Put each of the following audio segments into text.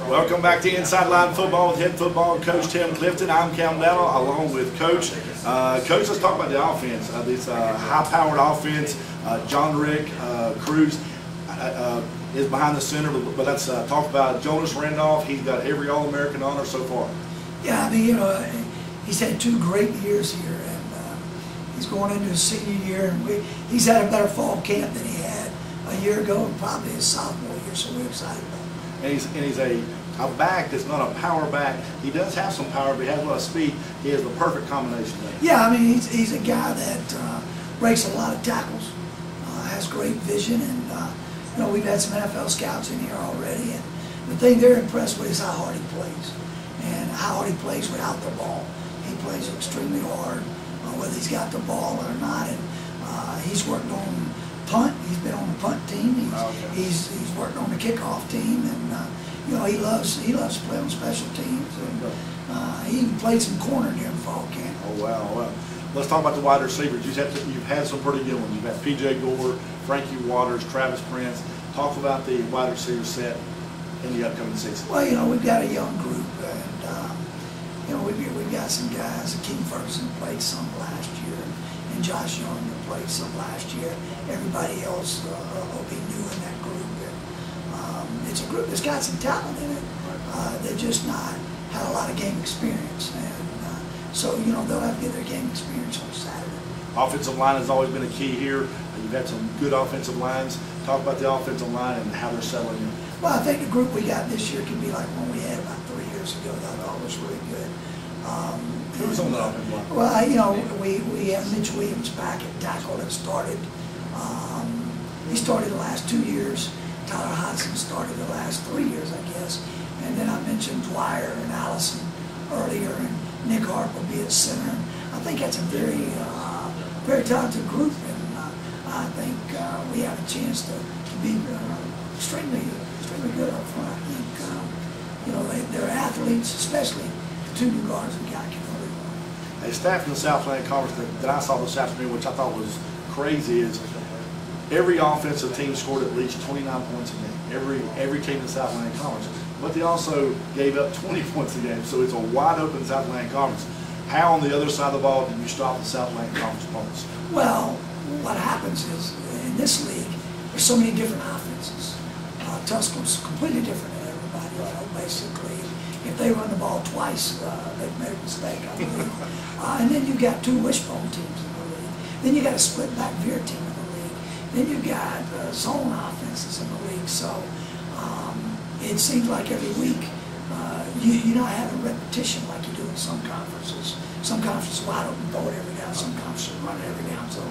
Welcome back to Inside Line Football with head football coach Tim Clifton. I'm Cam Dowell along with Coach. Coach, let's talk about the offense. This high-powered offense. John Rick Cruz is behind the center, but let's talk about Jonas Randolph. He's got every All-American honor so far. Yeah, I mean, he's had 2 great years here, and he's going into his senior year, and he's had a better fall camp than he had a year ago, and probably his sophomore year, so we're excited about him. And he's a back that's not a power back. He does have some power, but he has a lot of speed. He has the perfect combination there. Yeah, I mean, he's a guy that breaks a lot of tackles, has great vision, and you know, we've had some NFL scouts in here already, and the thing they're impressed with is how hard he plays, and how hard he plays without the ball. He plays extremely hard, whether he's got the ball or not, and he's worked on punt. He's been on the punt team. He's worked on the kickoff team, and you know, he loves to play on special teams. And he even played some corner during fall camp. Oh wow! Well, let's talk about the wide receivers. You've had some pretty good ones. You've had P.J. Gore, Frankie Waters, Travis Prince. Talk about the wide receiver set in the upcoming season. Well, you know, we've got a young group, and you know, we've got some guys. Akeem Ferguson played some last year, and Josh Young played some last year. Everybody else will be new in that group. And it's a group that's got some talent in it. They're just not had a lot of game experience, and so you know, they'll have to get their game experience on Saturday. Offensive line has always been a key here. You've had some good offensive lines. Talk about the offensive line and how they're settling in. Well, I think the group we got this year can be like one we had about 3 years ago. That I thought was really good. Who was on the offensive line? Well, you know, we have Mitch Williams back at tackle that started. He started the last 2 years. Tyler Hodson started the last 3 years, I guess. And then I mentioned Dwyer and Allison earlier, and Nick Hart will be at center. And I think that's a very talented group, and I think we have a chance to be extremely good up front. I think you know, they're athletes, especially the 2 new guards we got can really run. A staff in the Southland Conference that I saw this afternoon, which I thought was crazy, is every offensive team scored at least 29 points a game. Every team in the Southland Conference, but they also gave up 20 points a game. So it's a wide open Southland Conference. How on the other side of the ball do you stop the Southland Conference opponents? Well, what happens is in this league, there's so many different offenses. Tuscaloosa's completely different than everybody. You know, basically, if they run the ball twice, they've made a mistake, I believe. And then you've got 2 wishbone teams in the league. Then you got a split back veer team in the league. Then you've got zone offenses in the league. So it seems like every week you're not having repetition like you do in some conferences. Some conferences wide open, throw it every down. Some conferences run it every down. So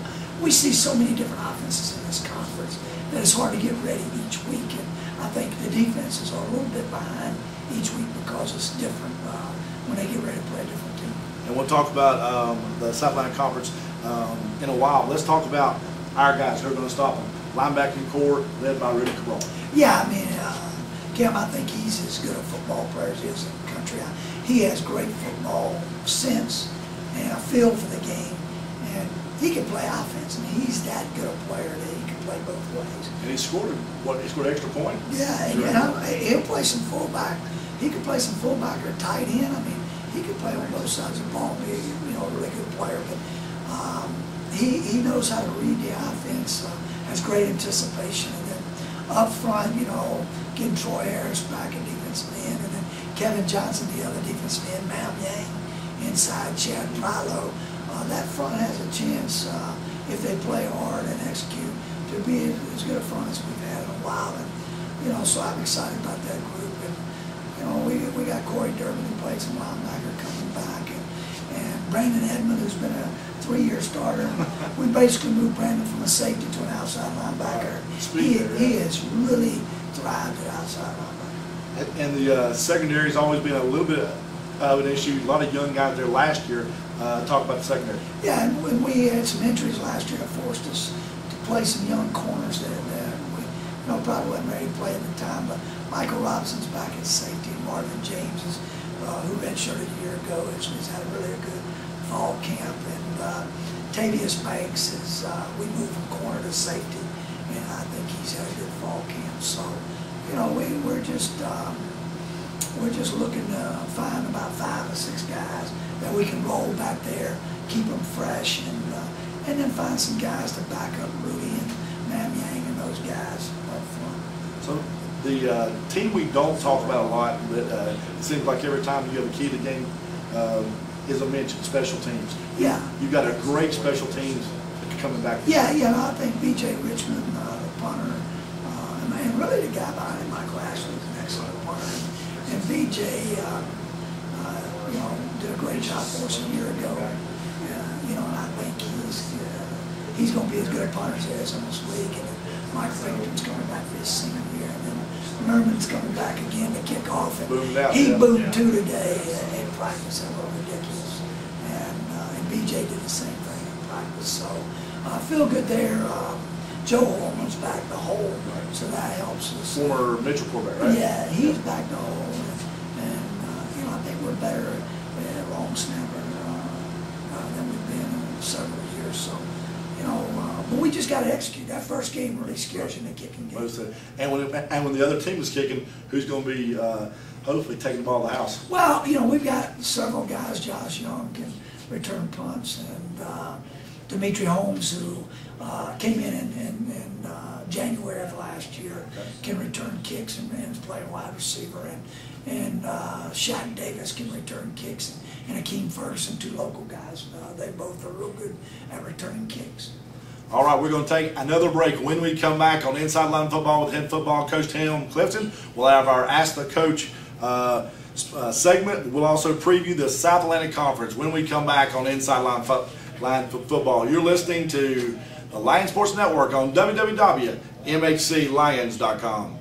we see so many different offenses in this conference that it's hard to get ready each week. And I think the defenses are a little bit behind each week because it's different when they get ready to play a different team. And we'll talk about the Southland Conference in a while. Let's talk about our guys who are going to stop them. Linebacking core led by Rudy Cabral. Yeah, I mean, Cam, I think he's as good a football player as he is in the country. He has great football sense and a feel for the game, and he can play offense. I mean, he's that good a player that he can play both ways. And he scored an extra point. Yeah, and he'll play some fullback. He could play some fullback or tight end. I mean, he could play on both sides of the ball, be a really good player. But he knows how to read the offense, has great anticipation. And then up front, you know, getting Troy Harris back at defensive end, and then Kevin Johnson, the other defensive end, Mam Yang inside, Chad Prilo. That front has a chance, if they play hard and execute, to be as good a front as we've had in a while. And you know, so I'm excited about that group. And you know, we got Corey Durbin who played some linebacker coming back, and Brandon Edmond, who's been a 3-year starter. We basically moved Brandon from a safety to an outside linebacker. He has really thrived at outside linebacker. And the secondary has always been a little bit of an issue. A lot of young guys there last year. Talk about the secondary. Yeah, and when we had some injuries last year that forced us to play some young corners that we probably wasn't ready to play at the time. But Michael Robinson's back at safety. Marvin James, who redshirted a year ago, has had a really good fall camp. And Tavius Banks we moved from corner to safety, and I think he's had a good fall camp. So, you know, we're just we're just looking to find about 5 or 6 guys that we can roll back there, keep them fresh, and then find some guys to back up Rudy and Mam Yang and those guys up front. So the team we don't talk about a lot, but it seems like every time you have a key to the game is a mention, special teams. Yeah. You've got a great special teams coming back. Yeah, I think B.J. Richmond, the punter, and really the guy behind him, Michael Ashley, is an excellent punter. And B.J., did a great job for us a year ago. And I think he's going to be as good a punter as there is in this league. And Mike Fingerton's coming back for his senior year. And then Merman's coming back again to kick off. And boomed out, he yeah. boomed 2 today in practice. That was ridiculous. And B.J. did the same thing in practice. So I feel good there. Joe Holman's back to hold, so that helps us. Former Mitchell quarterback, right? Yeah, he's back to hold. And I think we're better at long snapper than we've been in several years. So, but we just got to execute. That first game really scares you in the kicking game. And when the other team is kicking, who's going to be hopefully taking the ball to the house? Well, we've got several guys. Josh Young can return punts, and Dimitri Holmes, who came in January of last year, can return kicks and is playing wide receiver, and Shaq Davis can return kicks, and Akeem Ferguson, 2 local guys. They both are real good at returning kicks. All right, we're going to take another break. When we come back on Inside Line Football with head football coach Tim Clifton, we'll have our Ask the Coach segment. We'll also preview the South Atlantic Conference when we come back on Inside Line Football. You're listening to the Lion Sports Network on www.mhclions.com.